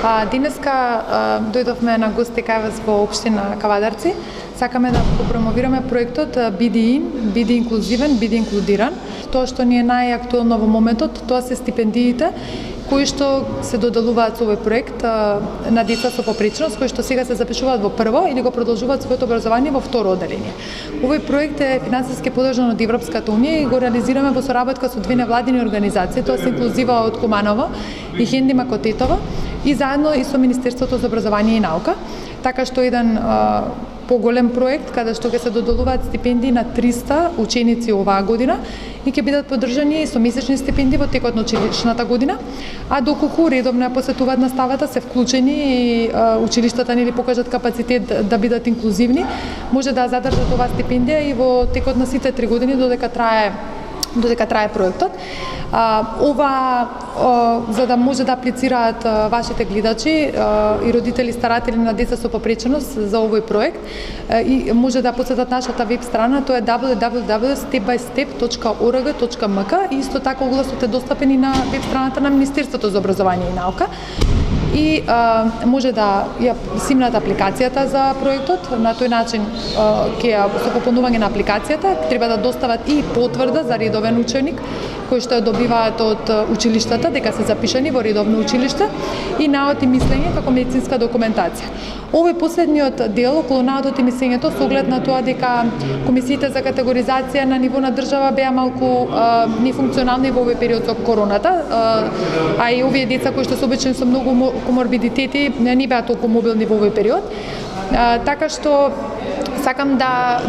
Денеска дојдовме на гости кај вас во општина Кавадарци. Сакаме да го промовираме проектот Биди Ин, биди инклузивен, биди инклудиран. Тоа што ни е најактуелно во моментот, тоа се стипендиите кои што се доделуваат со овој проект на деца со попречност, кои што сега се запишуваат во прво или го продолжуваат своето образование во второ оделение. Овој проект е финансиски поддржан од Европската унија и го реализираме во соработка со две невладини организации, тоа се Инклузива од Куманово и Хендима Котетово, и заедно и со Министерството за образование и наука, така што еден поголем проект каде што ќе се доделуваат стипендии на 300 ученици оваа година и ќе бидат поддржани со месечни стипендии во текот на училишната година, а доколку редовно ја посетуваат наставата, се вклучени и училиштата нели покажат капацитет да бидат инклузивни, може да задржат оваа стипендија и во текот на сите 3 години додека трае проектот. За да може да аплицираат вашите гледачи и родители старатели на деца со попреченост за овој проект, и може да посетат нашата веб страна, тоа е www.stepbystep.org.mk, и исто така огласот е достапен и на веб страната на Министерството за образование и наука. И може да ја симнат апликацијата за проектот. На тој начин ќе со попълнување на апликацијата треба да достават и потврда за редовен ученик кој што ја добиваат од училиштата дека се запишани во редовно училиште, и наод и мислење како медицинска документација. Овој последниот дел околу наодот и мислењето со оглед на тоа дека комисиите за категоризација на ниво на држава беа малку нефункционални во овој период со короната, а и овие деца кои што се обичани со многу коморбидитети не беа толку мобилни во овој период. Така што сакам да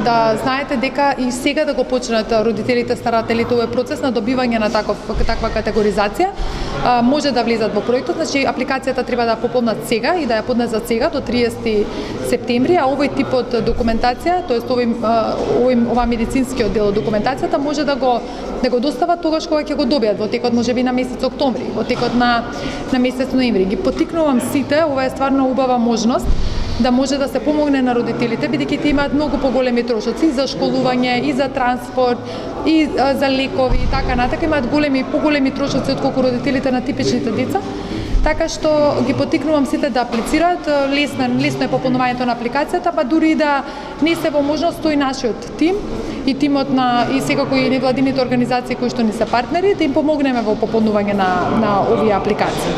знаете дека и сега да го почнат родителите, старателите овој процес на добивање на таква категоризација. Може да влезат во проектот, значи апликацијата треба да пополнат сега и да ја поднесат сега до 30 септември, а овој тип од документација, тоест ова медицинскиот дел од документацијата може да го достават тогаш кога ќе го добијат, во текот можеби на месец октомври, во текот на месец ноември. Ги поттикнувам сите, ова е стварно убава можност да може да се помогне на родителите, бидејќи тие имаат многу поголеми трошоци за школување, и за транспорт, и за лекови и така натака, имаат поголеми трошоци отколку родителите на типичните деца. Така што ги поттикнувам сите да аплицираат, лесно е пополнувањето на апликацијата, па дури и да не се во можност, тој нашиот тим и тимот и секако и невладините организации кои што ни се партнери, да им помогнеме во пополнување на овие апликации.